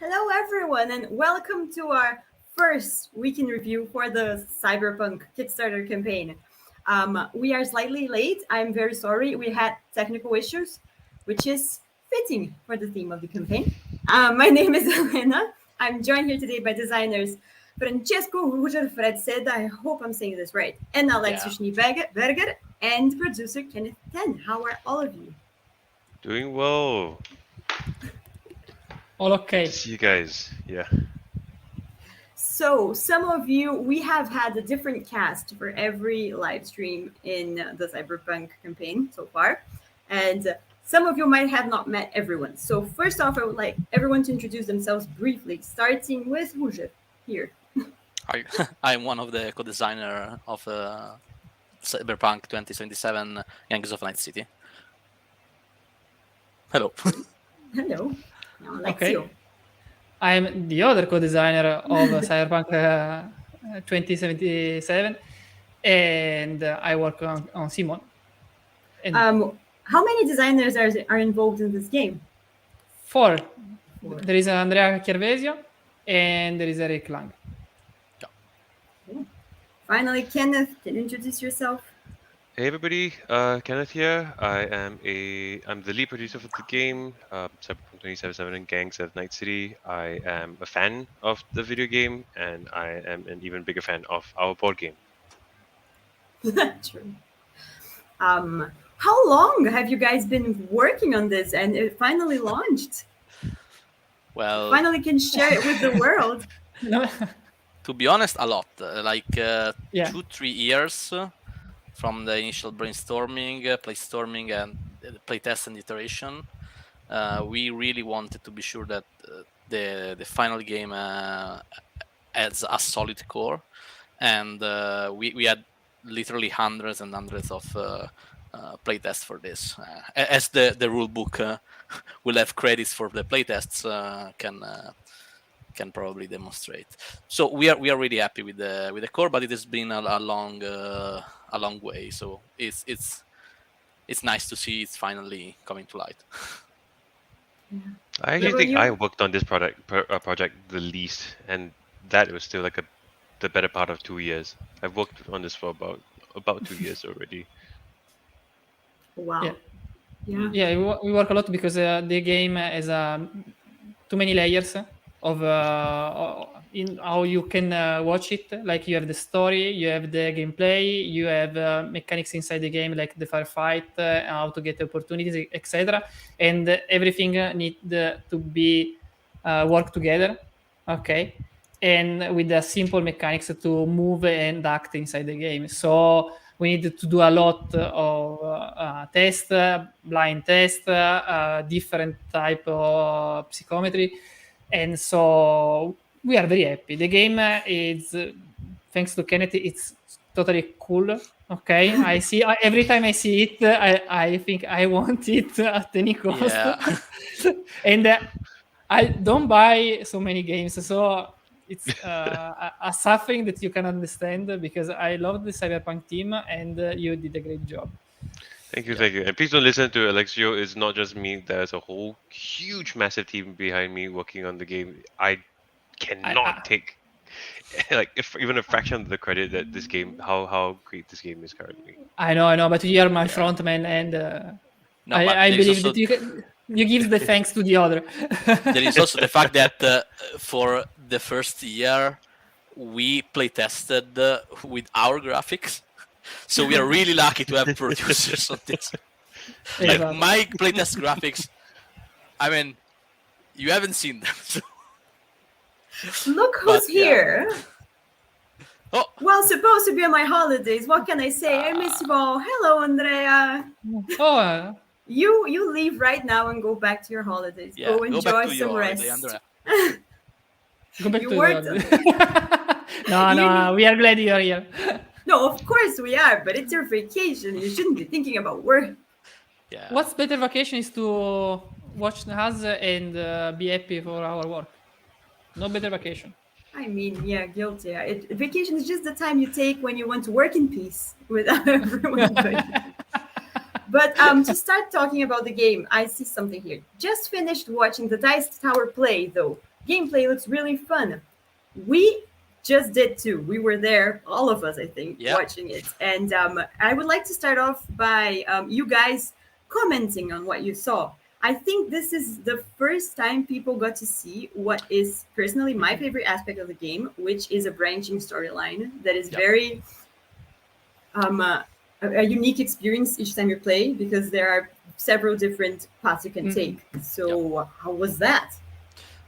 Hello, everyone, and welcome to our first week in review for the Cyberpunk Kickstarter campaign. We are slightly late. I'm very sorry. We had technical issues, which is fitting for the theme of the campaign. My name is Elena. I'm joined here today by designers Francesco Ruger Fred, I hope I'm saying this right, and Alexius Schneeberger, and producer Kenneth Ten. How are all of you? Doing well. All okay. See you guys. Yeah. So, some of you, we have had a different cast for every live stream in the Cyberpunk campaign so far. And some of you might have not met everyone. So, first off, I would like everyone to introduce themselves briefly, starting with Ruger here. I'm one of the co-designer of Cyberpunk 2077 Gangs of Night City. Hello. Hello. Now, Alexio. Okay. I'm the other co-designer of Cyberpunk 2077, and I work on Simon. And how many designers are involved in this game? four. There is Andrea Chiarvesio, and there is Eric Lang. Okay. Finally, Kenneth, can you introduce yourself? Hey everybody, Kenneth here. I'm the lead producer for the game, Cyberpunk 2077 and Gangs of Night City. I am a fan of the video game, and I am an even bigger fan of our board game. True. How long have you guys been working on this and it finally launched? Well, finally can share it with the world. To be honest, a lot. 2-3 years from the initial brainstorming, playstorming, and playtest and iteration. We really wanted to be sure that the final game has a solid core, and we had literally hundreds and hundreds of playtests for this. As the rule book will have credits for the playtests, can probably demonstrate. So we are really happy with the core, but it has been a long way. So it's nice to see it's finally coming to light. Yeah. I actually think I worked on this project the least, and that was still like the better part of 2 years. I've worked on this for about 2 years already. Wow. Yeah, we work a lot because the game has too many layers of in how you can watch it. Like you have the story, you have the gameplay, you have mechanics inside the game like the firefight, how to get opportunities, etc. And everything need to be work together. Okay, and with the simple mechanics to move and act inside the game. So we need to do a lot of tests, blind tests, different type of psychometry. And so we are very happy. The game is, thanks to Kenneth, it's totally cool. Okay, I see every time I see it, I think I want it at any cost. Yeah. And I don't buy so many games, so it's a suffering that you can understand because I love the Cyberpunk team and you did a great job. Thank you. And please don't listen to Alexio. It's not just me. There's a whole huge, massive team behind me working on the game. I cannot take even a fraction of the credit that this game, how great this game is currently. I know, but you are my frontman, and I believe that you give the thanks to the other. There is also the fact that for the first year we playtested with our graphics. So we are really lucky to have producers on this. Like my playtest graphics, I mean, you haven't seen them. So. Look who's here. Oh. Well, supposed to be on my holidays. What can I say? I miss you all. Hello, Andrea. Oh. You leave right now and go back to your holidays. Yeah, go enjoy some rest. Go back to your No, we are glad you are here. No, of course we are, but it's your vacation. You shouldn't be thinking about work. Yeah. What's better vacation is to watch us and be happy for our work. No better vacation. I mean, yeah, guilty. Vacation is just the time you take when you want to work in peace without everyone. But to start talking about the game, I see something here. Just finished watching the Dice Tower play, though. gameplay looks really fun. We just did too. We were there, all of us, I think, watching it. And I would like to start off by you guys commenting on what you saw. I think this is the first time people got to see what is personally my favorite aspect of the game, which is a branching storyline that is very a unique experience each time you play, because there are several different paths you can take. So how was that?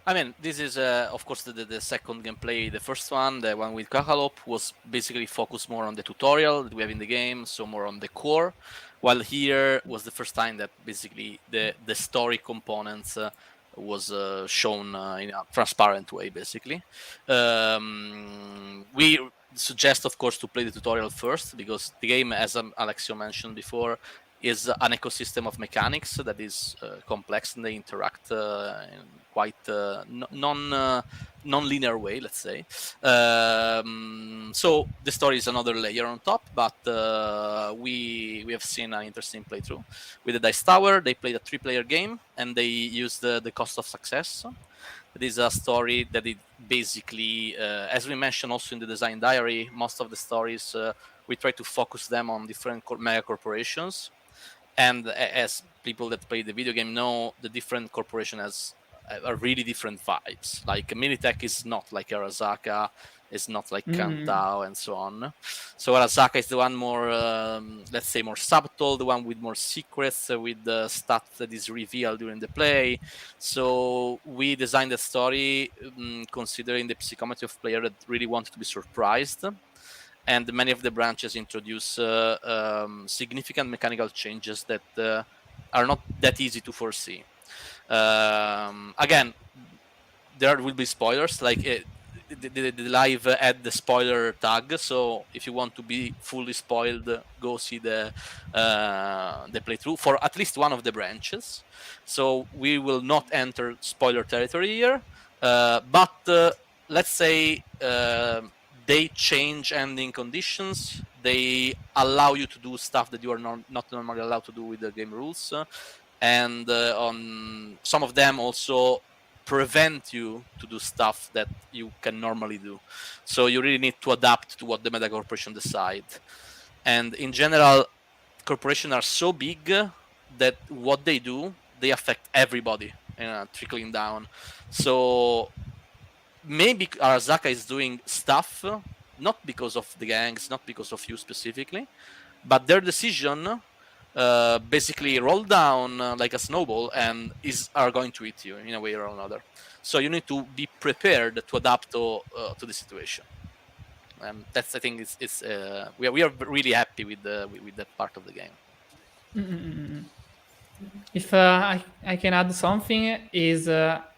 I mean, this is, of course, the second gameplay. The first one, the one with Kakalop, was basically focused more on the tutorial that we have in the game, so more on the core. While here was the first time that basically the story components was shown in a transparent way, basically. We suggest, of course, to play the tutorial first, because the game, as Alexio mentioned before, is an ecosystem of mechanics that is complex, and they interact in quite non-linear way, let's say. So the story is another layer on top, but we have seen an interesting playthrough. With the Dice Tower, they played a 3-player game, and they used the cost of success. It is a story that it basically, as we mentioned also in the design diary, most of the stories, we try to focus them on different mega corporations. And as people that play the video game know, the different corporation has a really different vibes. Like Militech is not like Arasaka, it's not like Kantao, and so on. So Arasaka is the one more, let's say, more subtle, the one with more secrets, with the stuff that is revealed during the play. So we designed the story considering the psychometry of player that really wanted to be surprised. And many of the branches introduce significant mechanical changes that are not that easy to foresee. Again, there will be spoilers, like the live add the spoiler tag, so if you want to be fully spoiled, go see the playthrough for at least one of the branches. So we will not enter spoiler territory here, but let's say they change ending conditions. They allow you to do stuff that you are not normally allowed to do with the game rules, and on some of them also prevent you to do stuff that you can normally do. So you really need to adapt to what the meta corporation decide. And in general, corporations are so big that what they do, they affect everybody, trickling down. So maybe Arasaka is doing stuff not because of the gangs, not because of you specifically, but their decision basically roll down like a snowball and are going to eat you in a way or another. So you need to be prepared to adapt to the situation. And that's, I think, it's we are really happy with that part of the game. If I can add something, is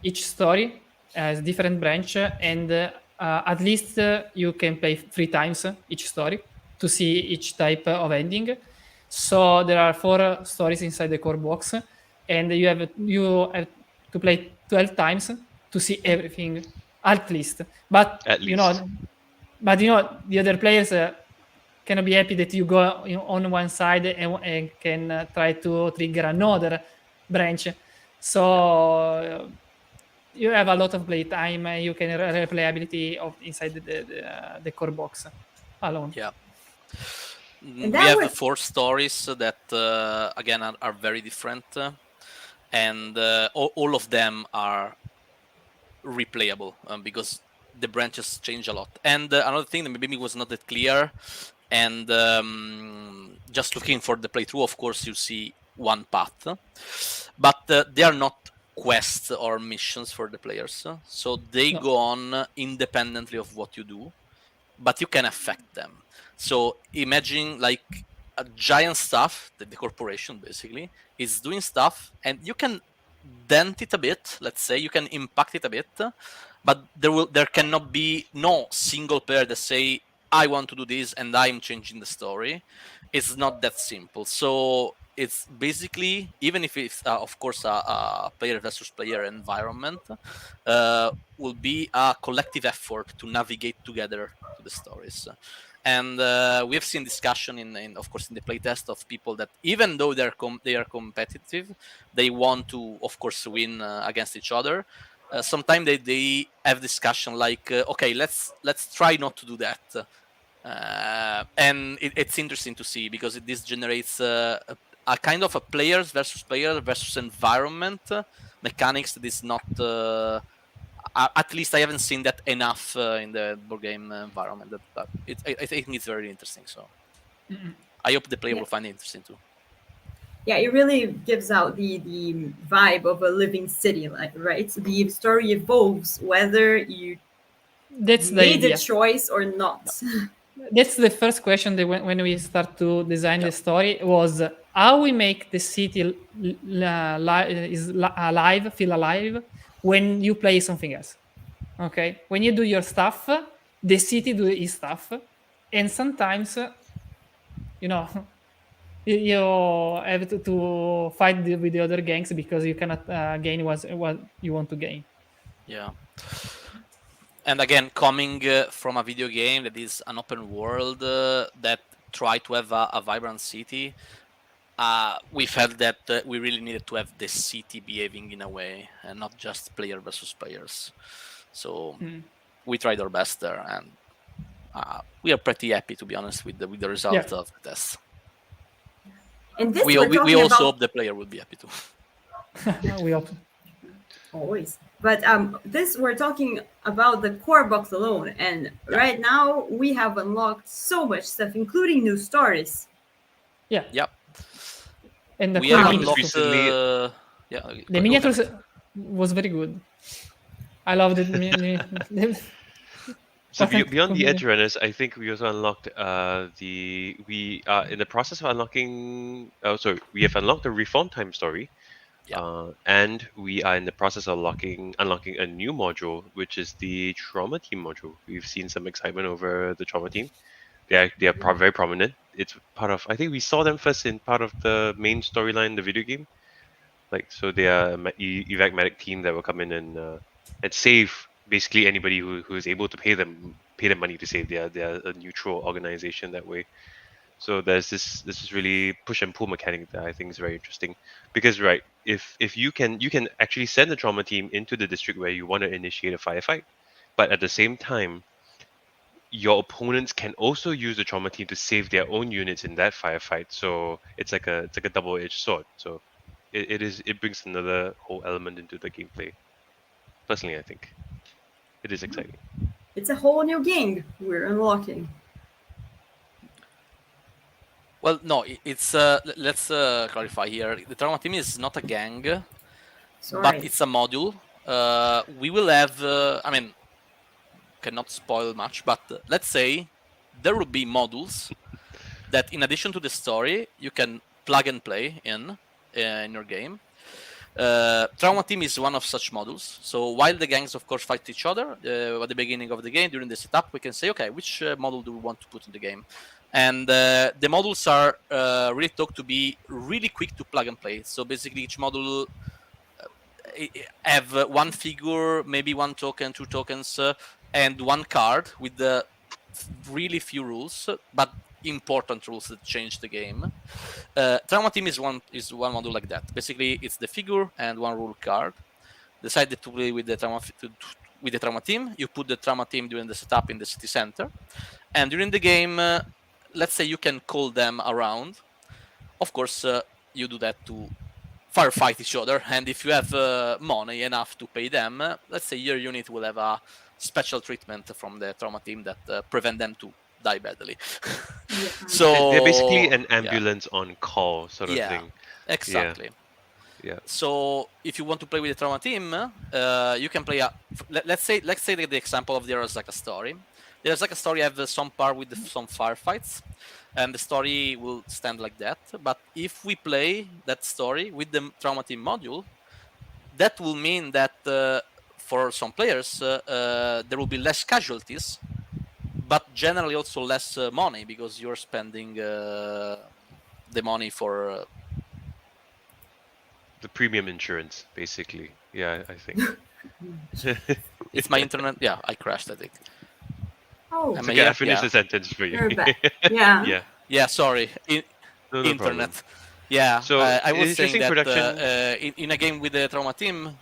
each story has different branch, and at least you can play 3 times each story to see each type of ending. So there are 4 stories inside the core box, and you have to play 12 times to see everything, at least. But At least. The other players cannot be happy that you go on one side and can try to trigger another branch. So you have a lot of play time. You can replayability of inside the core box alone. Yeah. We have 4 stories that again are very different, and all of them are replayable because the branches change a lot. And another thing that maybe was not that clear, and just looking for the playthrough, of course, you see one path, but they are not quests or missions for the players, so they go on independently of what you do, but you can affect them. So imagine like a giant stuff that the corporation basically is doing stuff, and you can dent it a bit, let's say, you can impact it a bit, but there cannot be no single player that say, I want to do this and I'm changing the story. It's not that simple. So it's basically, even if it's of course a player versus player environment, will be a collective effort to navigate together to the stories. And we have seen discussion in of course in the playtest of people that even though they are competitive, they want to of course win against each other. sometimes they have discussion like, okay, let's try not to do that. And it's interesting to see because this generates a kind of a players versus environment mechanics that is not. At least I haven't seen that enough in the board game environment. That I think it's very interesting. So I hope the player will find it interesting too. Yeah, it really gives out the vibe of a living city, like, right? The story evolves whether you made a choice or not. That's the first question that when we start to design the story was how we make the city feel alive when you play something else. Okay, when you do your stuff, the city do its stuff, and sometimes you know you have to fight with the other gangs because you cannot gain what you want to gain. Yeah. And again, coming from a video game that is an open world that try to have a vibrant city, we felt that we really needed to have the city behaving in a way and not just player versus players. So we tried our best there, and we are pretty happy, to be honest, with the result of the test. And this we also hope the player will be happy too. We hope. Always. But this, we're talking about the core box alone, and right now we have unlocked so much stuff, including new stories. Yeah. Yep. And the we have unlocked recently. The miniatures was very good. I loved it. So beyond the Edge Runners, I think we also unlocked we are in the process of unlocking. We have unlocked the Reform Time story. And we are in the process of unlocking a new module, which is the Trauma Team module. We've seen some excitement over the Trauma Team. They are very prominent. It's part of. I think we saw them first in part of the main storyline in the video game. Like, so they are evac medic team that will come in and save basically anybody who is able to pay them money to save. They are a neutral organization that way. So there's this really push and pull mechanic that I think is very interesting, because if you can actually send the trauma team into the district where you want to initiate a firefight, but at the same time your opponents can also use the trauma team to save their own units in that firefight. So it's like a double-edged sword. So it brings another whole element into the gameplay. Personally, I think it is exciting. It's a whole new gang we're unlocking. Well, no, it's let's clarify here. The Trauma Team is not a gang, but it's a module. We will have, cannot spoil much, but let's say there will be modules that, in addition to the story, you can plug and play in your game. Trauma Team is one of such modules. So while the gangs, of course, fight each other at the beginning of the game, during the setup, we can say, okay, which module do we want to put in the game? And the modules are really thought to be really quick to plug and play. So basically, each module have one figure, maybe one token, two tokens, and one card with the really few rules, but important rules that change the game. Trauma Team is one module like that. Basically, it's the figure and one rule card. Decided to play with the Trauma Team. You put the Trauma Team during the setup in the city center, and during the game, let's say you can call them around. Of course, you do that to firefight each other, and if you have money enough to pay them, let's say your unit will have a special treatment from the Trauma Team that prevent them to die badly. So they're basically an ambulance on call sort of thing. Exactly. Yeah. So if you want to play with the Trauma Team, you can play let's say that the example of the Arasaka story. The Arasaka story have some part with some firefights, and the story will stand like that. But if we play that story with the Trauma Team module, that will mean that for some players there will be less casualties, but generally also less money, because you're spending the money for the premium insurance, basically. Yeah, I think. It's my internet. Yeah, I crashed, I think. Oh, it's okay, I finished the sentence for you. You're back. Yeah. Yeah, sorry. No internet. problem. Yeah. So I was saying that production... in a game with the Trauma Team.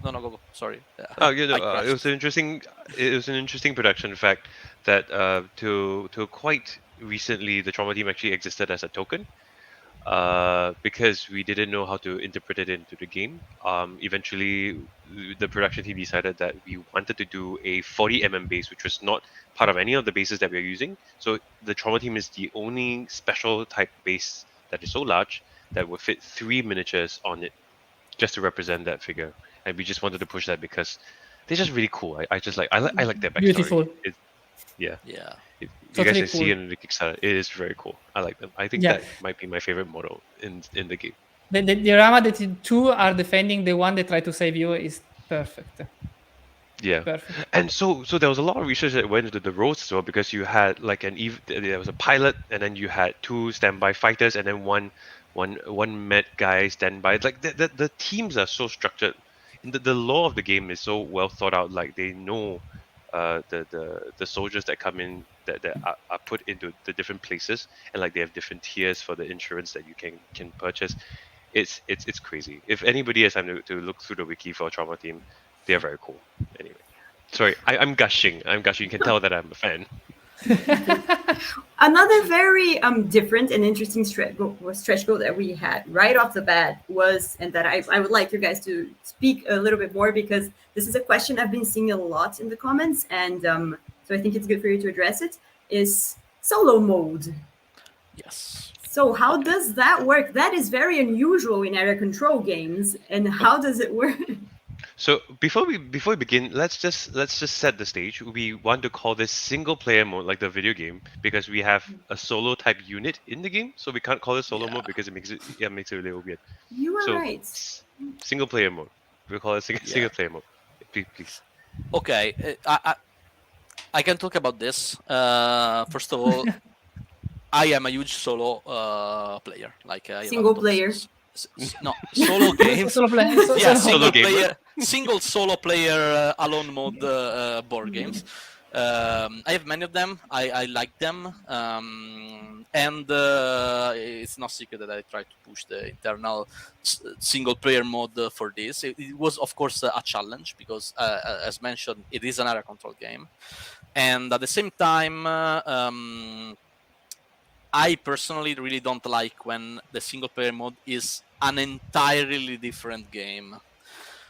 Go. Sorry. Oh, it was an interesting production. In fact, that to quite recently, the Trauma team actually existed as a token. Because we didn't know how to interpret it into the game. Eventually, the production team decided that we wanted to do a 40 base, which was not part of any of the bases that we are using. So the Trauma team is the only special type base that is so large that would fit 3 miniatures on it, just to represent that figure. And we just wanted to push that because they're just really cool. I like their backstory. Beautiful. Yeah. If you Totally guys can see it in the Kickstarter, it is very cool. I like them. I think Yeah. that might be my favorite model in the game. The Rama that the two are defending, the one that tried to save you is perfect. Yeah. Perfect. And so there was a lot of research that went into the roles as well, because you had like there was a pilot, and then you had 2 standby fighters, and then one med guy standby. Like the teams are so structured. And the lore of the game is so well thought out. Like they know the soldiers that come in that are put into the different places, and like they have different tiers for the insurance that you can purchase. It's crazy. If anybody has time to look through the wiki for Trauma Team, they are very cool. Anyway, sorry, I'm gushing. You can tell that I'm a fan. Another very different and interesting stretch goal that we had right off the bat was, and that I would like you guys to speak a little bit more, because this is a question I've been seeing a lot in the comments, and so I think it's good for you to address it, is solo mode. Yes. So how does that work? That is very unusual in area control games, and how does it work? So before we begin, let's just set the stage. We want to call this single player mode, like the video game, because we have a solo type unit in the game. So we can't call it solo mode because it makes it a little weird. You are right. Single player mode. We'll call it single player mode. Please. Okay, I can talk about this. First of all, I am a huge solo player. Like single player. No, solo games. Solo player. Yeah, solo single solo player alone mode board games. I have many of them. I like them, and it's not secret that I try to push the internal single player mode for this. It was, of course, a challenge because, as mentioned, it is an area control game, and at the same time, I personally really don't like when the single player mode is an entirely different game.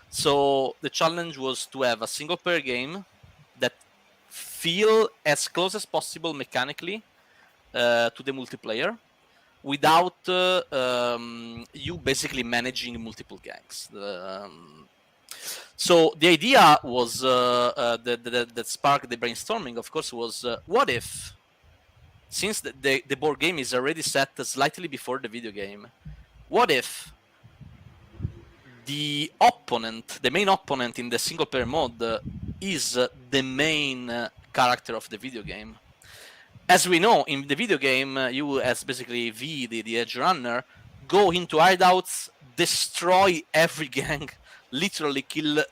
So the challenge was to have a single player game that feel as close as possible mechanically to the multiplayer without you basically managing multiple gangs. So the idea was that sparked the brainstorming, of course, was what if, since the board game is already set slightly before the video game, what if the main opponent in the single player mode is the main character of the video game? As we know, in the video game, you as basically V, the edge runner, go into hideouts, destroy every gang, literally kill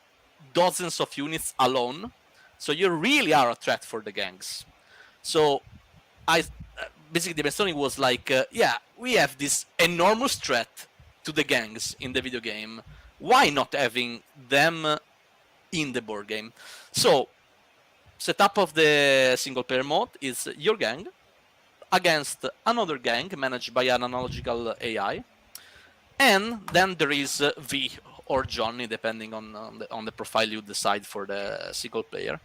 dozens of units alone. So you really are a threat for the gangs. So basically the brainstorming was like, we have this enormous threat to the gangs in the video game. Why not having them in the board game? So setup of the single player mode is your gang against another gang managed by an analogical AI, and then there is V or Johnny, depending on the profile you decide for the single player,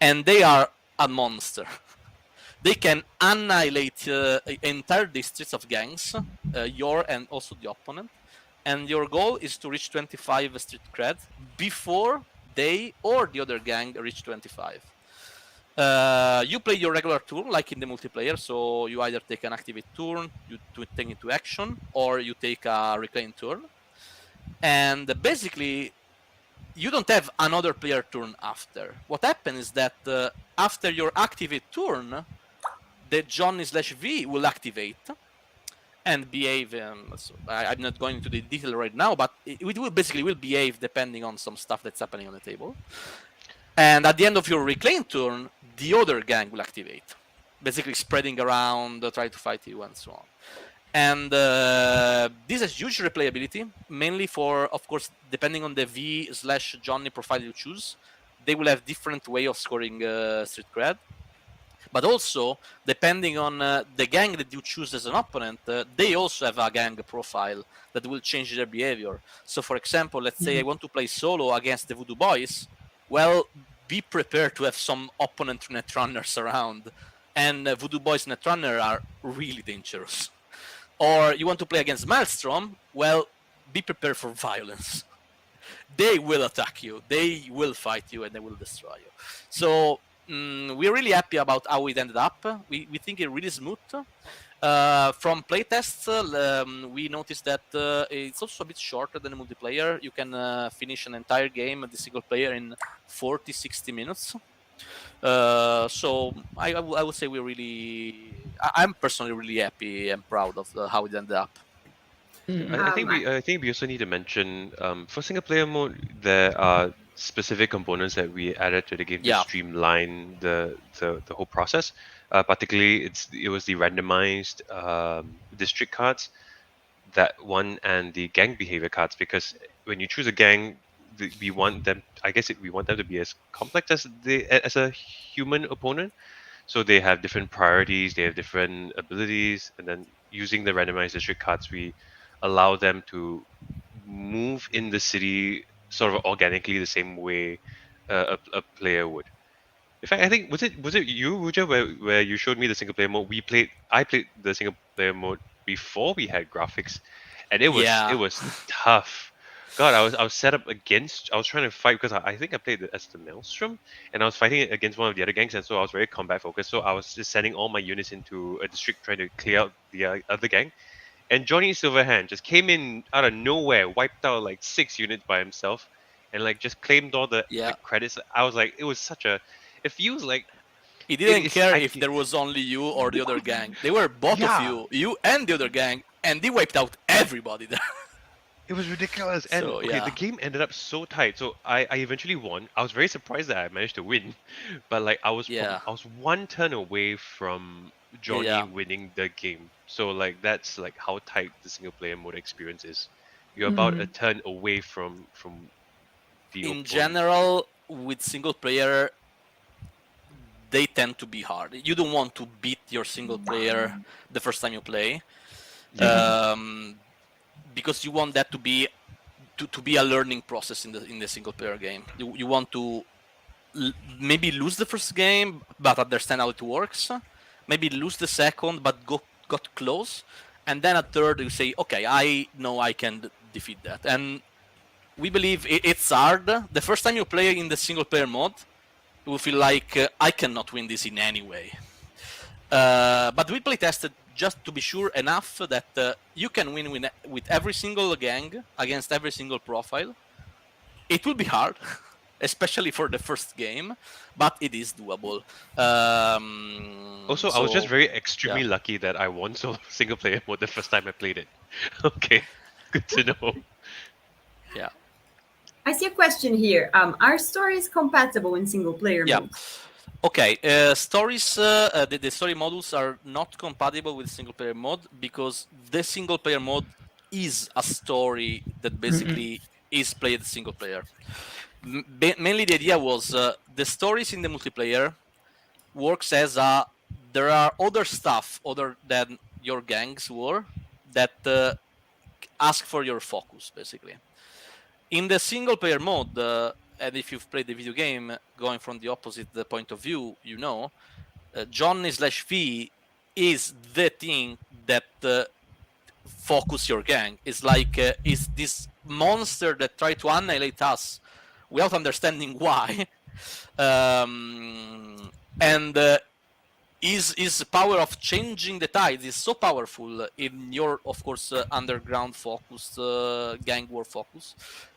and they are a monster. They can annihilate entire districts of gangs, your and also the opponent. And your goal is to reach 25 street cred before they or the other gang reach 25. You play your regular turn like in the multiplayer, so you either take an activate turn, you take into action, or you take a reclaim turn. And basically, you don't have another player turn after. What happens is that after your activate turn, the Johnny/V will activate and behave. So I'm not going into the detail right now, but it will basically behave depending on some stuff that's happening on the table. And at the end of your reclaim turn, the other gang will activate, basically spreading around, try to fight you, and so on. And this has huge replayability, mainly for, of course, depending on the V/Johnny profile you choose, they will have different way of scoring street cred. But also, depending on the gang that you choose as an opponent, they also have a gang profile that will change their behavior. So, for example, let's say I want to play solo against the Voodoo Boys. Well, be prepared to have some opponent netrunners around. And Voodoo Boys netrunner are really dangerous. Or you want to play against Maelstrom, well, be prepared for violence. They will attack you, they will fight you, and they will destroy you. So we're really happy about how it ended up. We think it really smooth. From playtests, we noticed that it's also a bit shorter than the multiplayer. You can finish an entire game, the single player, in 40-60 minutes. So I would say I'm personally really happy and proud of how it ended up. I think we also need to mention for single player mode there are specific components that we added to the game to streamline the whole process. Particularly, it was the randomized district cards, that one, and the gang behavior cards, because when you choose a gang, we want them to be as complex as a human opponent. So they have different priorities, they have different abilities, and then using the randomized district cards, we allow them to move in the city sort of organically the same way a player would. In fact, I think was it you, Ruja, where you showed me the single player mode? I played the single player mode before we had graphics, and it was tough. God, I was set up against. I was trying to fight because I think I played as the Maelstrom, and I was fighting against one of the other gangs, and so I was very combat focused. So I was just sending all my units into a district trying to clear out the other gang. And Johnny Silverhand just came in out of nowhere, wiped out like 6 units by himself, and like just claimed all the credits. I was like, it feels like he didn't care if there was only you or the other gang. They were both of you and the other gang, and they wiped out everybody there. It was ridiculous. And the game ended up so tight. So I eventually won. I was very surprised that I managed to win, but like I was one turn away from Johnny winning the game. So like that's like how tight the single player mode experience is. You're about a turn away from the in opponent. General, with single player, they tend to be hard. You don't want to beat your single player the first time you play. Because you want that to be a learning process in the single player game. You want to maybe lose the first game but understand how it works, maybe lose the second but got close, and then at third you say, okay, I know I can defeat that. And we believe it's hard. The first time you play in the single player mode, you will feel like I cannot win this in any way. But we play tested just to be sure enough that you can win with every single gang against every single profile. It will be hard, especially for the first game, but it is doable. Also, I was just very extremely lucky that I won single player mode the first time I played it. Okay, good to know. Yeah. I see a question here. Are stories compatible in single player mode? Okay, stories, the story modules are not compatible with single player mode because the single player mode is a story that basically is played single player. Mainly the idea was the stories in the multiplayer works as there are other stuff other than your gangs war that ask for your focus, basically. In the single player mode, and if you've played the video game, going from the opposite point of view, you know, Johnny/V is the thing that focus your gang. It's like is this monster that try to annihilate us without understanding why, and his power of changing the tides is so powerful in your, of course, underground focus, gang war focus,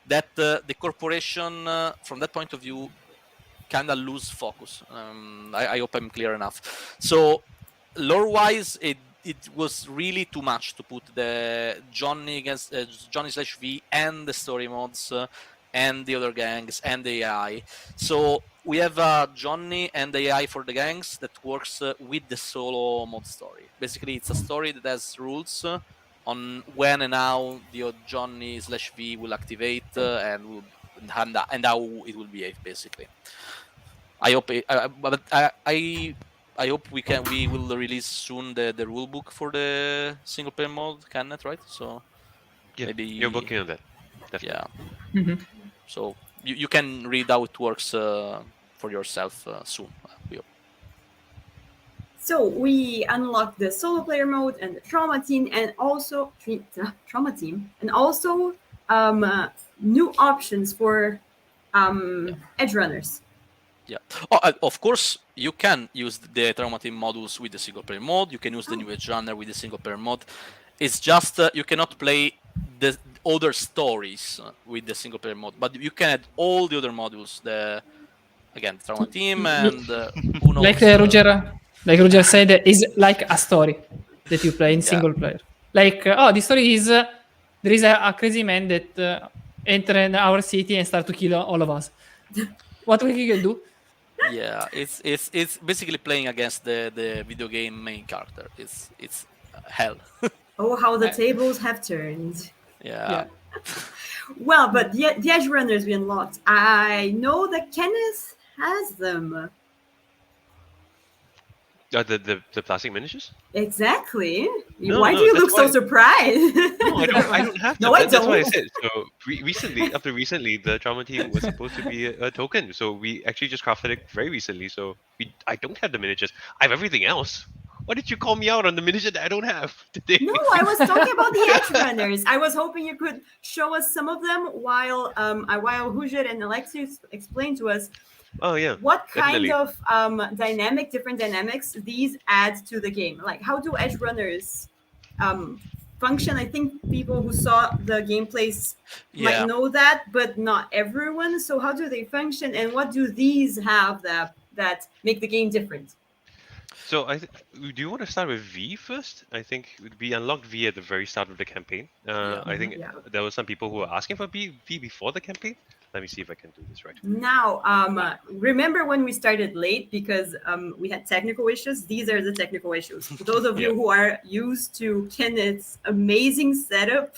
that the corporation, from that point of view, kind of lose focus. I hope I'm clear enough. So, lore-wise, it was really too much to put the Johnny/V and the story modes and the other gangs and the AI. So we have Johnny and the AI for the gangs that works with the solo mode story. Basically, it's a story that has rules on when and how the Johnny / V will activate and how it will behave. Basically, I hope I hope we will release soon the rule book for the single player mode, can it, right? So Yeah, maybe you're working on that. Definitely. yeah. Mhm. So you can read how it works for yourself soon. We hope. So we unlock the solo player mode and the trauma team, and also trauma team, and also new options for edge runners. Yeah. Oh, of course, you can use the trauma team modules with the single player mode. You can use the new edge runner with the single player mode. It's just you cannot play the other stories with the single player mode, but you can add all the other modules. The trauma team and who knows. Like Roger said, is like a story that you play in Yeah. single player. Like, the story is there is a crazy man that entered our city and start to kill all of us. What we can do? Yeah, it's basically playing against the video game main character. It's hell. Oh, how the tables have turned. Yeah. Well, but the edge runners we unlocked. I know that Kenneth has them. The plastic miniatures? Exactly. No, Why no, do you that's look so why- surprised? No, I don't have No, them. I That's why I don't. said. So recently, the trauma team was supposed to be a token. So we actually just crafted it very recently. So I don't have the miniatures. I have everything else. Why did you call me out on the miniature that I don't have today? No, I was talking about the edge runners. I was hoping you could show us some of them while Hujer and Alexius explain to us Oh yeah. what kind definitely. of different dynamics these add to the game. Like, how do edge runners function? I think people who saw the gameplays might Yeah. know that, but not everyone. So how do they function, and what do these have that make the game different? So do you want to start with V first? I think we unlocked V at the very start of the campaign. Yeah. I think Yeah. there were some people who were asking for V before the campaign. Let me see if I can do this right. Now, remember when we started late because we had technical issues? These are the technical issues. For those of you Yeah. who are used to Kenneth's amazing setup,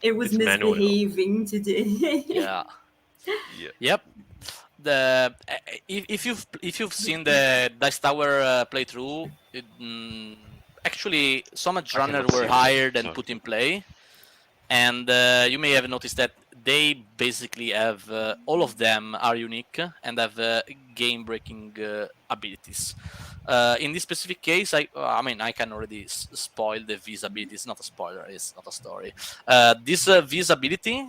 it was It's manual now. misbehaving today. Yeah. Yeah. Yep. If you've seen the Dice Tower playthrough, actually some edge I cannot runners see were it. hired and Sorry. put in play, and you may have noticed that they basically have all of them are unique and have game-breaking abilities. In this specific case, I mean, I can already spoil the V's ability. It's not a spoiler. It's not a story. This V's ability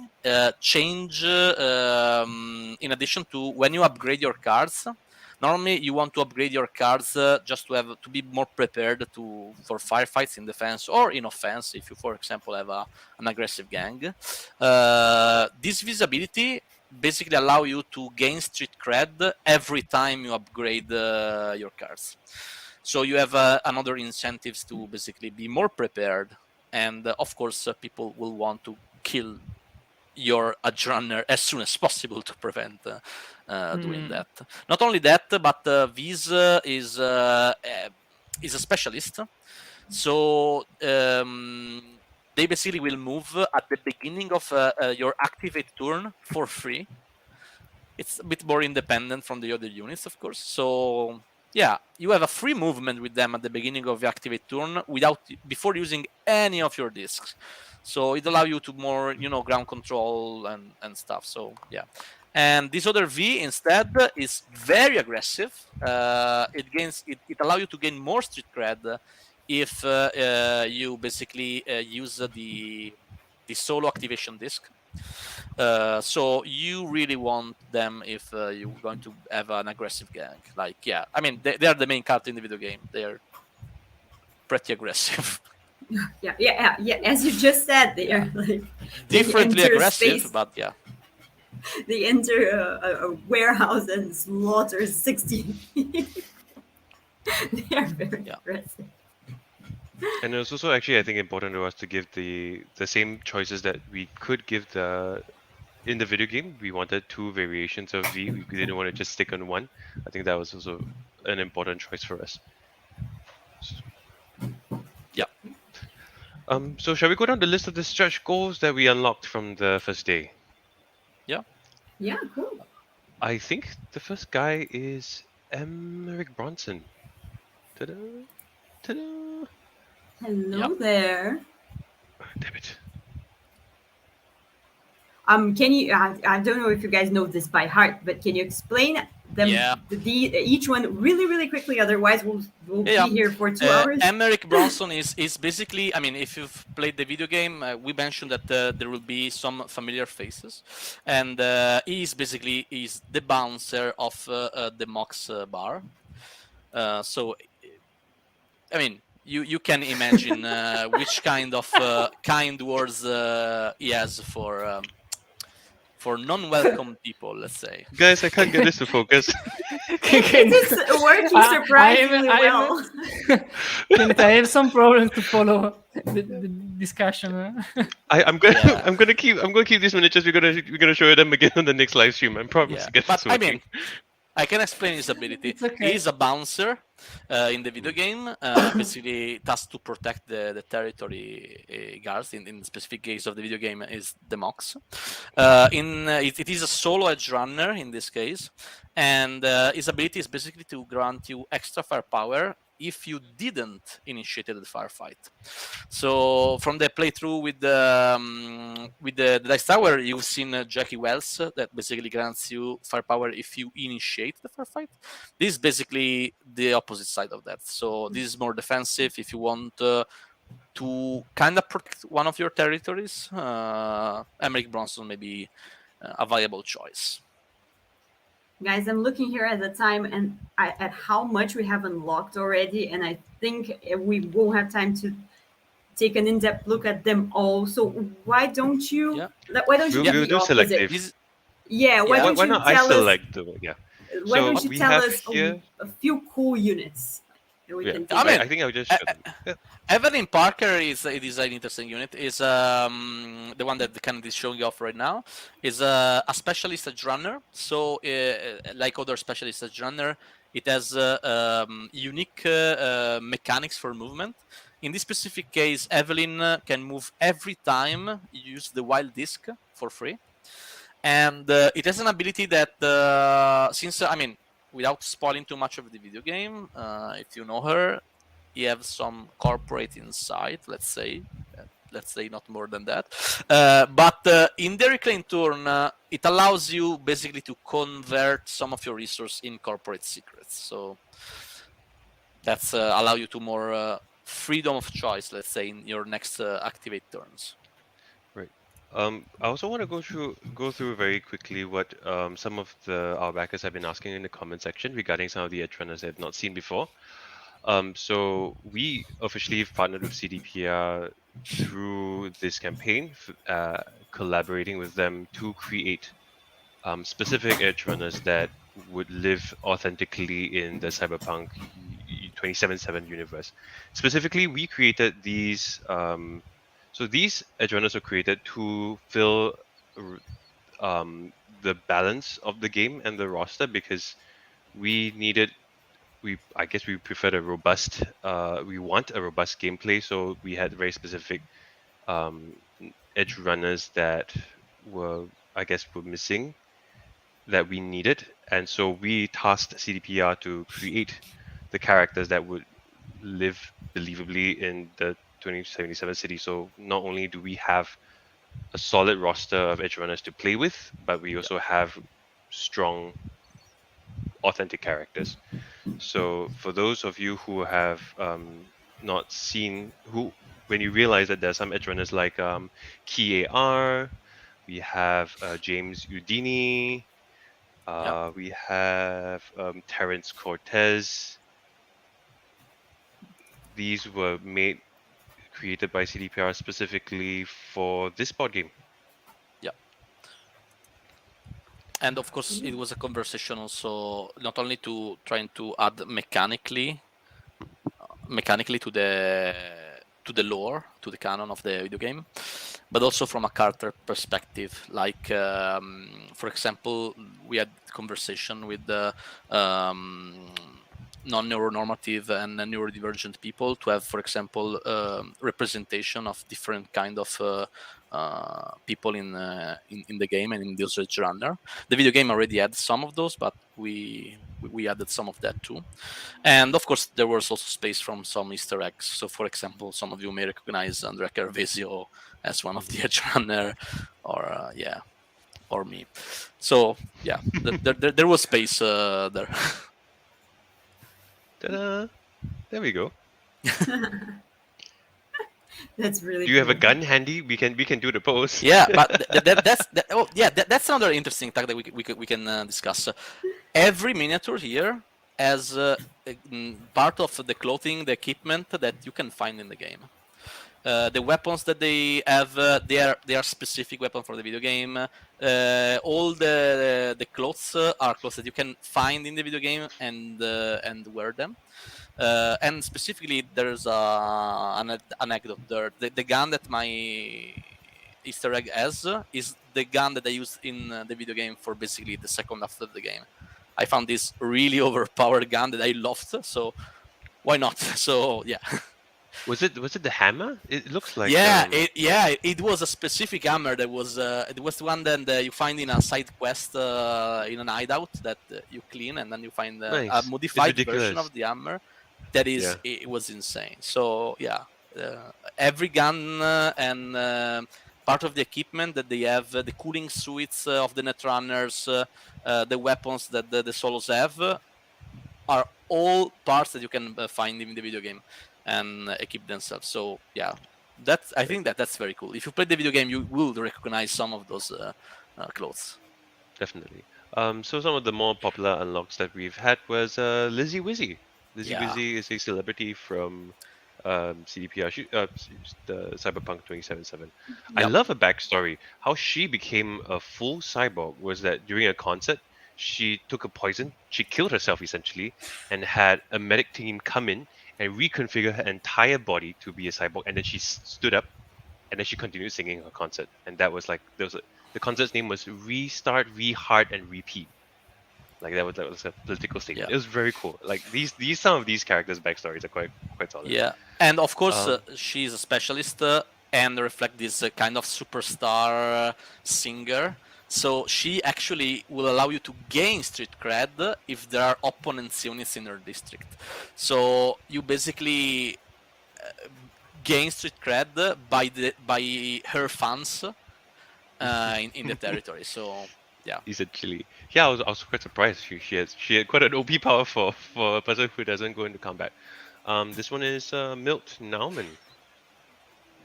change in addition to when you upgrade your cards. Normally, you want to upgrade your cards just to be more prepared for firefights in defense or in offense. If you, for example, have an aggressive gang, this visibility basically allow you to gain street cred every time you upgrade your cards. So you have another incentives to basically be more prepared, and of course, people will want to kill your edge runner as soon as possible to prevent doing that. Not only that, but Viz is a specialist. So they basically will move at the beginning of your activate turn for free. It's a bit more independent from the other units, of course. So yeah, you have a free movement with them at the beginning of the activate turn before using any of your discs. So it allows you to more, ground control and stuff. So yeah. And this other V instead is very aggressive. It allows you to gain more street cred if you basically use the solo activation disc. So you really want them if you're going to have an aggressive gang. Like, yeah, I mean, they are the main character in the video game. They're pretty aggressive. Yeah. As you just said, they are like Differently enter aggressive, space. but yeah. They enter a warehouse and slaughter 16 people. They are very aggressive. And it's also actually, I think, important to us to give the same choices that we could give the in the video game, we wanted 2 variations of V. We didn't want to just stick on one. I think that was also an important choice for us. Yeah. So shall we go down the list of the stretch goals that we unlocked from the first day? Yeah. Yeah, cool. I think the first guy is Emmerich Bronson. Ta-da! Ta-da! Hello there. Damn it. Can you? I don't know if you guys know this by heart, but can you explain them? Yeah. Each one really quickly. Otherwise, we'll be here for 2 hours. Emmerich Bronson is basically. I mean, if you've played the video game, we mentioned that there will be some familiar faces, and he is basically the bouncer of the Mox bar. So, I mean, you can imagine which kind of kind words he has for non-welcome people, let's say. Guys, I can't get this to focus. It is working surprisingly well. Kenneth, I have some problems to follow the discussion. I'm gonna keep these miniatures. We're gonna show them again on the next live stream. I promise. Yeah. But I mean, I can explain his ability. Okay. He is a bouncer in the video game. Basically, tasked to protect the territory guards. In the specific case of the video game, is the Mox. It is a solo edge runner in this case, and his ability is basically to grant you extra firepower if you didn't initiate the firefight. So from the playthrough with the Dice Tower, you've seen Jackie Wells that basically grants you firepower if you initiate the firefight. This is basically the opposite side of that. So this is more defensive if you want to kind of protect one of your territories. Emmerich Bronson may be a viable choice. Guys, I'm looking here at the time and at how much we have unlocked already, and I think we won't have time to take an in-depth look at them all. So why don't you? Yeah. Why don't you? We'll do selective. Why don't you not tell I select the Why don't you we tell have us here. a few cool units? And we can take I mean, I think I'll just show them. Yeah. Evelyn Parker is an interesting unit. Is the one that Kennedy is showing off right now. Is a specialist edge runner. So like other specialist edge runner, it has unique mechanics for movement. In this specific case, Evelyn can move every time you use the wild disc for free, and it has an ability that since I mean, without spoiling too much of the video game, if you know her, you have some corporate inside, let's say not more than that. But in the reclaim turn, it allows you basically to convert some of your resources in corporate secrets. So that's allow you to more freedom of choice, let's say, in your next activate turns. Right. I also want to go through very quickly what some of our backers have been asking in the comment section regarding some of the edge runners they have not seen before. So we officially partnered with CDPR through this campaign, collaborating with them to create specific edge runners that would live authentically in the Cyberpunk 2077 universe. Specifically, we created these. So these edge runners were created to fill the balance of the game and the roster, because we preferred a robust. We want a robust gameplay, so we had very specific edge runners that were missing, that we needed, and so we tasked CDPR to create the characters that would live believably in the 2077 city. So not only do we have a solid roster of edge runners to play with, but we also have strong, authentic characters. So for those of you who have not seen, when you realize that there's some edge runners like Ki AR, we have James Udini, we have Terence Cortez. These were created by CDPR specifically for this board game. Yeah. And of course, it was a conversation also, not only to trying to add mechanically to to the lore, to the canon of the video game, but also from a character perspective. Like, for example, we had conversation with the non-neuronormative and neurodivergent people to have, for example, representation of different kind of people in the game and in the Edge Runner. The video game already had some of those, but we added some of that too. And of course, there was also space from some Easter eggs. So, for example, some of you may recognize Andrea Carvesio as one of the Edge Runner, or or me. So yeah, there was space there. Ta-da! There we go. That's really. Do you have a gun handy? We can do the pose. Yeah, but that's another interesting thing that we can discuss. Every miniature here has part of the clothing, the equipment that you can find in the game. The weapons that they have, they are specific weapons for the video game. All the clothes are clothes that you can find in the video game and wear them. And specifically, there's an anecdote there. The gun that my Easter egg has is the gun that I used in the video game for basically the second half of the game. I found this really overpowered gun that I loved, so why not? So yeah. Was it the hammer? It looks like it was a specific hammer that was it was the one that you find in a side quest in an hideout that you clean, and then you find a modified version of the hammer that is it was insane. So yeah, every gun and part of the equipment that they have, the cooling suits of the Netrunners, the weapons that the solos have, are all parts that you can find in the video game and equip themselves. So yeah, I think that's very cool. If you play the video game, you will recognize some of those clothes. Definitely. So some of the more popular unlocks that we've had was Lizzie Wizzy. Lizzie Wizzy is a celebrity from CDPR, the Cyberpunk 2077. Yep. I love her backstory. How she became a full cyborg was that during a concert, she took a poison, she killed herself essentially, and had a medic team come in and reconfigure her entire body to be a cyborg, and then she stood up, and then she continued singing her concert. And that was like, the concert's name was Restart, Reheart, and Repeat. Like that was a political statement. It was very cool. Like these some of these characters' backstories are quite solid. Yeah, and of course she's a specialist and reflect this kind of superstar singer. So she actually will allow you to gain street cred if there are opponents units in her district. So you basically gain street cred by her fans in the territory. So yeah, essentially. Yeah, I was quite surprised. She had quite an OP power for a person who doesn't go into combat. This one is Milt Nauman,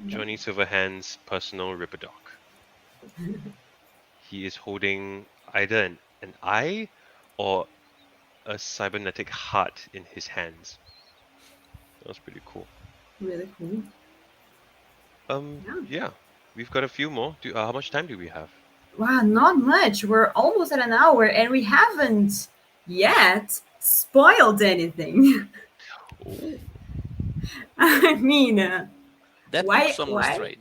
Johnny Silverhand's personal Ripperdoc. He is holding either an eye or a cybernetic heart in his hands. That was pretty cool. Really cool. Yeah, we've got a few more. How much time do we have? Wow, not much. We're almost at an hour, and we haven't yet spoiled anything. I mean, that why? Some restraint.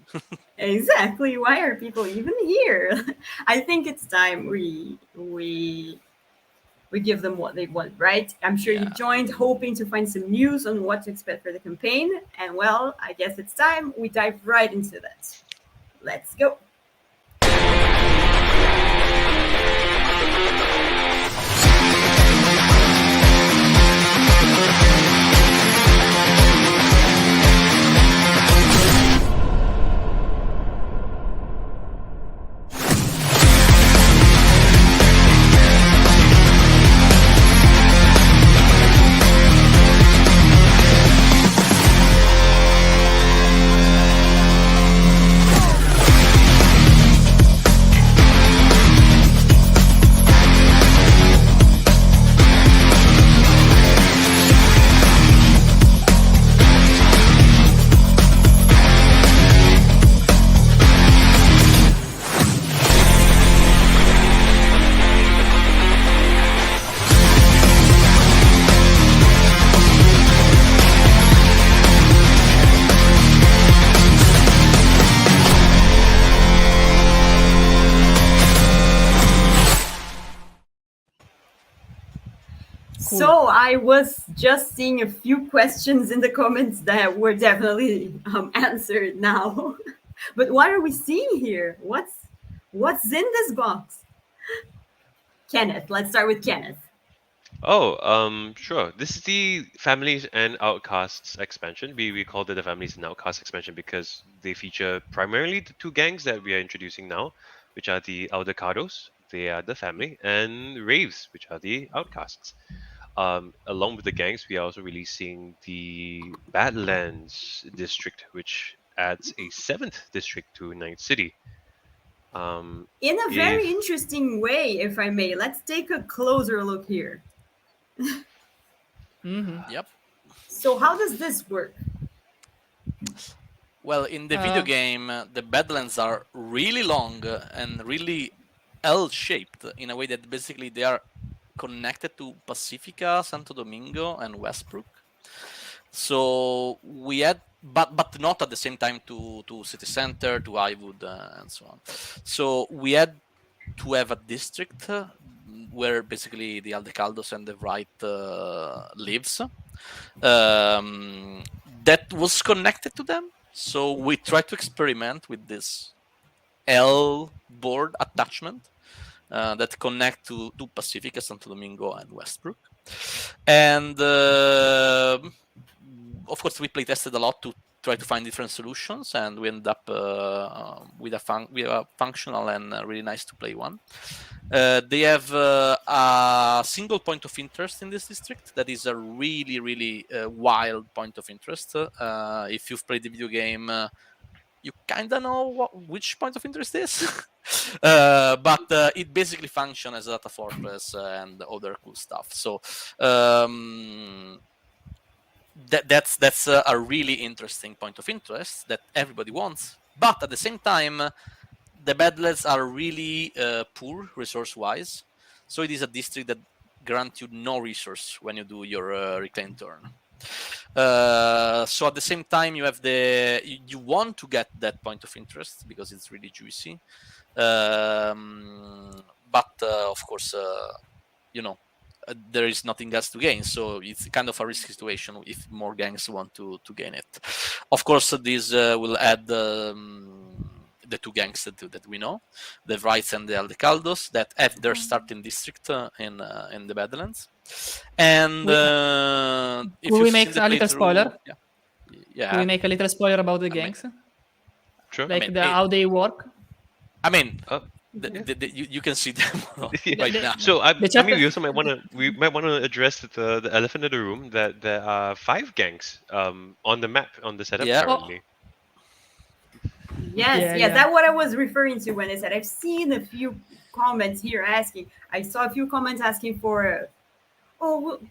Exactly. Why are people even here? I think it's time we give them what they want, right? I'm sure you joined hoping to find some news on what to expect for the campaign, and well, I guess it's time we dive right into that. Let's go. So I was just seeing a few questions in the comments that were definitely answered now. But what are we seeing here? What's in this box? Kenneth, let's start with Kenneth. Oh, sure. This is the Families and Outcasts expansion. We called it the Families and Outcasts expansion because they feature primarily the two gangs that we are introducing now, which are the Aldecados, they are the family, and Raves, which are the outcasts. Along with the gangs, we are also releasing the Badlands district, which adds a seventh district to Night City. In a very interesting way, if I may, let's take a closer look here. Yep. So how does this work? Well, in the video game, the Badlands are really long and really L-shaped in a way that basically they are connected to Pacifica, Santo Domingo, and Westbrook. So we had, but not at the same time to City Center, to Highwood, and so on. So we had to have a district where basically the Aldecaldos and the Wright lives. That was connected to them. So we tried to experiment with this L board attachment that connect to Pacifica, Santo Domingo, and Westbrook. And of course, we play tested a lot to try to find different solutions, and we end up with a functional and really nice to play one. They have a single point of interest in this district that is a really, really wild point of interest. If you've played the video game, you kind of know which point of interest is. But it basically functions as a data fortress and other cool stuff. So that's a really interesting point of interest that everybody wants. But at the same time, the Badlands are really poor resource-wise. So it is a district that grants you no resource when you do your reclaim turn. So at the same time, you have you want to get that point of interest because it's really juicy. But of course, there is nothing else to gain, so it's kind of a risky situation if more gangs want to gain it. Of course, this will add the two gangs that we know, the Wrights and the Aldecaldos, that have their starting district in the Badlands. And if will we make a little spoiler? Yeah. Will we make a little spoiler about the gangs? Sure. Like how they work? I mean, you can see them right now. So I mean, we also might want to address the elephant in the room that there are 5 gangs on the map on the setup currently. Yes, that's what I was referring to when I said I've seen a few comments here asking. I saw a few comments asking for,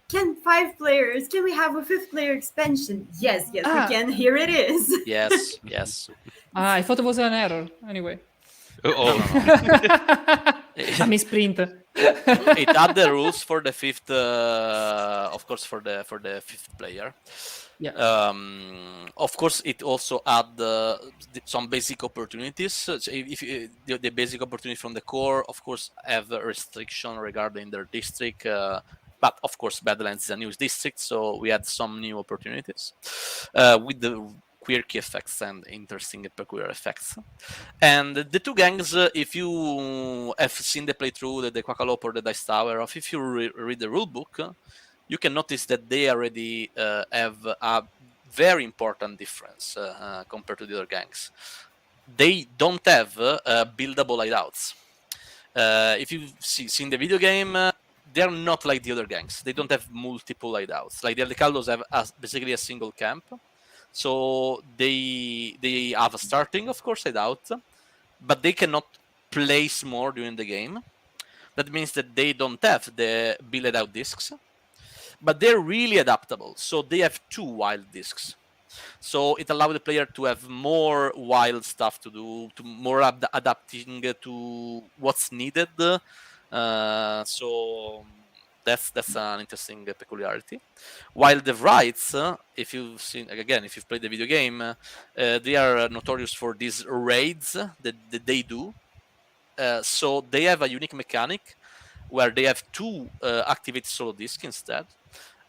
can 5 players? Can we have a 5th player expansion? Yes, we can. Here it is. Yes. I thought it was an error. Anyway. No. A misprint. It had the rules for the 5th, of course, for the 5th player. Yeah. Of course, it also had some basic opportunities. So if the basic opportunity from the core, of course, have a restriction regarding their district. But of course, Badlands is a new district, so we had some new opportunities with the quirky effects and interesting and peculiar effects. And the two gangs, if you have seen the playthrough, the Quackalope or the Dice Tower, or if you read the rulebook, you can notice that they already have a very important difference compared to the other gangs. They don't have buildable hideouts. If you've seen the video game, they're not like the other gangs. They don't have multiple hideouts. Like the Aldecaldos have basically a single camp. So they have a starting, of course, hideout, but they cannot place more during the game. That means that they don't have the build out discs, but they're really adaptable. So they have 2 wild discs. So it allows the player to have more wild stuff to do, to more adapting to what's needed. So that's an interesting peculiarity. While the Wrights, if you've played the video game, they are notorious for these raids that they do. So they have a unique mechanic where they have 2 activated solo discs instead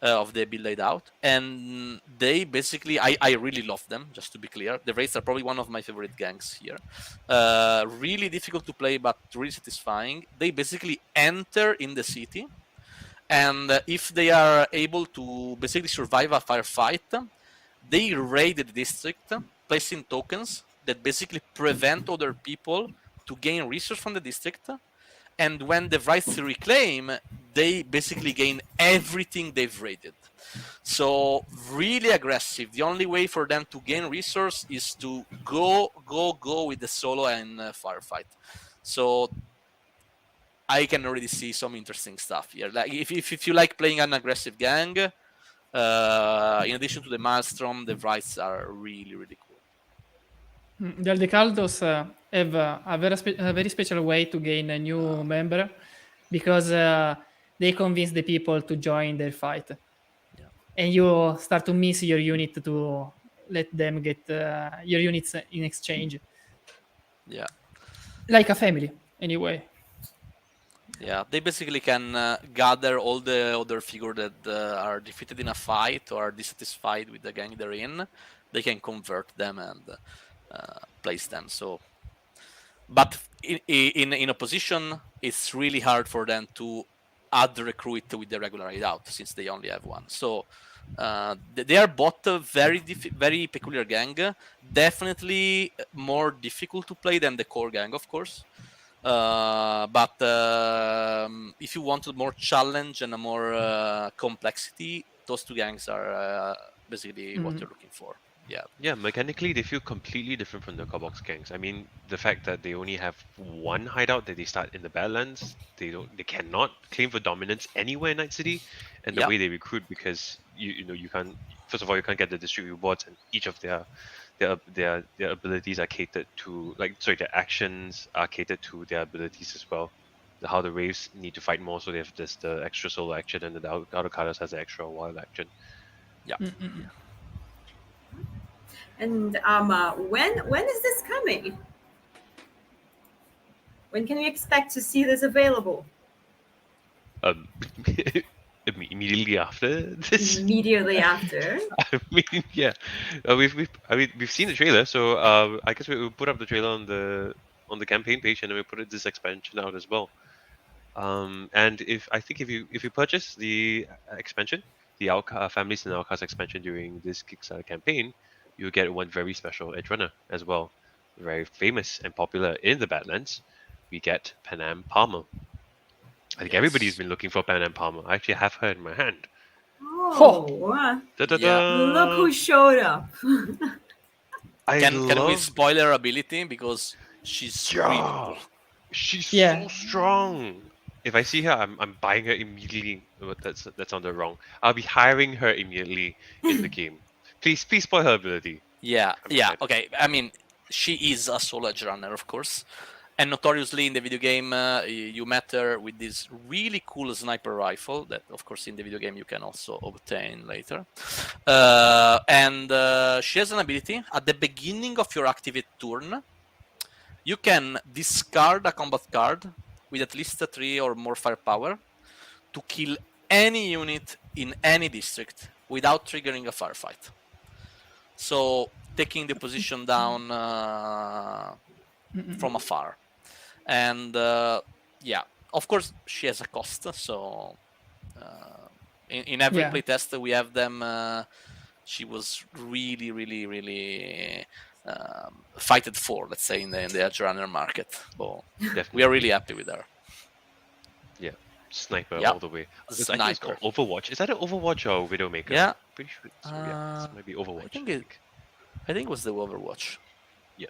of the build laid out, and they basically, I really love them, just to be clear. The Wraiths are probably one of my favorite gangs here. Really difficult to play, but really satisfying. They basically enter in the city, and if they are able to basically survive a firefight, they raid the district, placing tokens that basically prevent other people to gain resource from the district. And when the rights to reclaim, they basically gain everything they've raided. So really aggressive. The only way for them to gain resource is to go with the solo and firefight. So I can already see some interesting stuff here. Like if you like playing an aggressive gang, in addition to the Maelstrom, the rights are really, really cool. The Aldecaldos have a very special way to gain a new member, because they convince the people to join their fight. Yeah. And you start to miss your unit to let them get your units in exchange. Yeah. Like a family, anyway. Yeah, they basically can gather all the other figures that are defeated in a fight or are dissatisfied with the gang they're in. They can convert them and place them. So, but in opposition, it's really hard for them to add the recruit with the regular hideout, since they only have one. So they are both a very peculiar gang. Definitely more difficult to play than the core gang, of course. But if you want more challenge and a more complexity, those 2 gangs are basically what you're looking for. Yeah, mechanically they feel completely different from the Carbox gangs. I mean, the fact that they only have one hideout, that they start in the Badlands, they cannot claim for dominance anywhere in Night City, and the way they recruit, because you can't, first of all, you can't get the district rewards, and each of their abilities are catered to, their actions are catered to their abilities as well. How the Wraiths need to fight more, so they have the extra solo action, and the Aldecaldos has the extra wild action. Yeah. And when is this coming? When can we expect to see this available? Immediately after this. Immediately after. I mean, yeah, we've seen the trailer, so I guess we'll put up the trailer on the campaign page, and then we put this expansion out as well. And if you purchase the expansion, the Families and Outcasts expansion during this Kickstarter campaign, you'll get one very special edge runner as well, very famous and popular in the Badlands. We get Panam Palmer. I think everybody's been looking for Panam Palmer. I actually have her in my hand. Oh, look who showed up. Can we spoil her ability? Because she's really cool. She's so strong. If I see her, I'm buying her immediately. But that sounded wrong. I'll be hiring her immediately in the game. Please spoil her ability. Yeah. Okay. I mean, she is a solo edge runner, of course. And notoriously in the video game, you met her with this really cool sniper rifle that, of course, in the video game you can also obtain later. And she has an ability. At the beginning of your activate turn, you can discard a combat card with at least 3 or more firepower to kill any unit in any district without triggering a firefight. So taking the position down from afar. And of course she has a cost. So in every playtest we have them. She was really, really, really fighted for, let's say, in the edge runner market. So we are really happy with her. Yeah, sniper all the way. Sniper. I think it's called Overwatch. Is that an Overwatch or Widowmaker? Yeah, pretty sure. This might be Overwatch. I think it was the Overwatch. Yeah.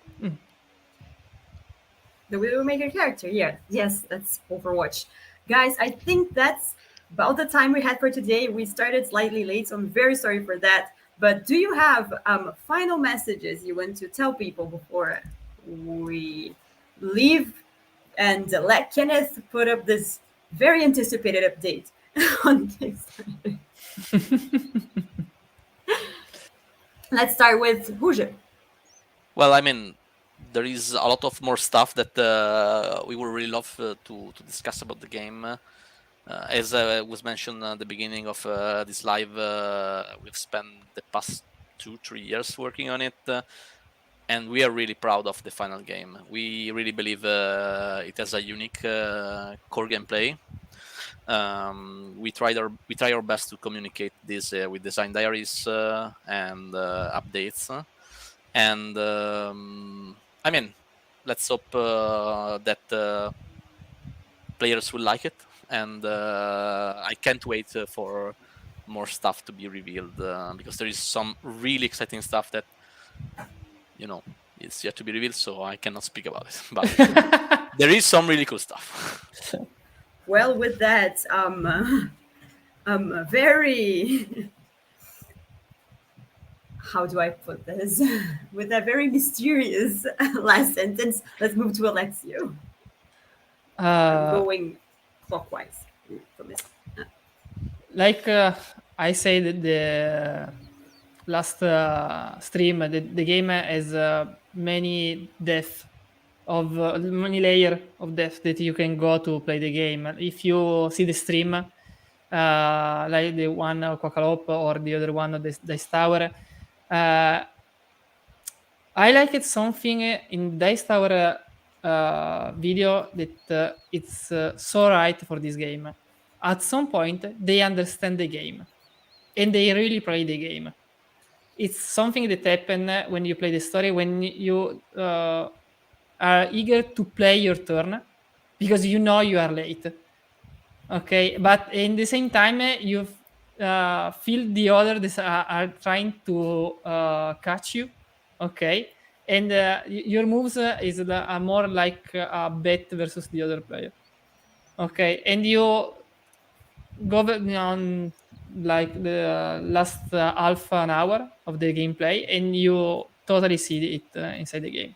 The Widowmaker character, yes, that's Overwatch. Guys, I think that's about the time we had for today. We started slightly late, so I'm very sorry for that. But do you have final messages you want to tell people before we leave and let Kenneth put up this very anticipated update on Kickstarter? Let's start with Huge. Well, I mean, there is a lot of more stuff that we would really love to discuss about the game. As was mentioned at the beginning of this live, we've spent the past 2-3 years working on it, and we are really proud of the final game. We really believe it has a unique core gameplay. We try our best to communicate this with design diaries and updates, and I mean, let's hope that players will like it, and I can't wait for more stuff to be revealed because there is some really exciting stuff that is yet to be revealed, so I cannot speak about it. But there is some really cool stuff. Well, with that, very how do I put this? With that very mysterious last sentence, let's move to Alexio. I'm going clockwise from this. Like I said, the last stream, the game has many depth of many layer of depth that you can go to play the game. If you see the stream, like the one of Quackalope or the other one of the Dice Tower, I like it something in Dice Tower video that it's so right for this game. At some point, they understand the game and they really play the game. It's something that happens when you play the story, when you are eager to play your turn because you know you are late. Okay, but in the same time, you feel the others are trying to catch you. Okay, and your moves is more like a bet versus the other player. Okay, and you go on like the last half an hour of the gameplay, and you totally see it inside the game.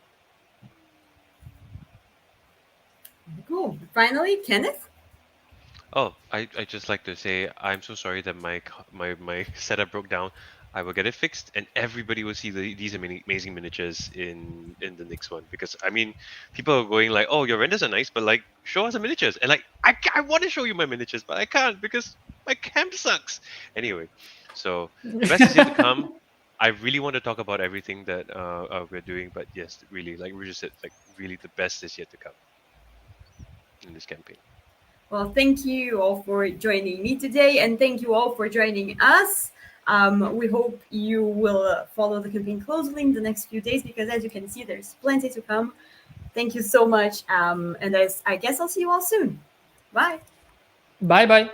Cool. Finally, Kenneth. Oh, I just like to say I'm so sorry that my setup broke down. I will get it fixed, and everybody will see these amazing miniatures in the next one. Because I mean, people are going like, "Oh, your renders are nice, but like, show us the miniatures." And like, I want to show you my miniatures, but I can't because my cam sucks. Anyway, so the best is yet to come. I really want to talk about everything that we're doing, but yes, really, like Riju said, like really, the best is yet to come in this campaign. Well, thank you all for joining me today, and thank you all for joining us. We hope you will follow the campaign closely in the next few days because, as you can see, there's plenty to come. Thank you so much, and I guess I'll see you all soon. Bye. Bye. Bye.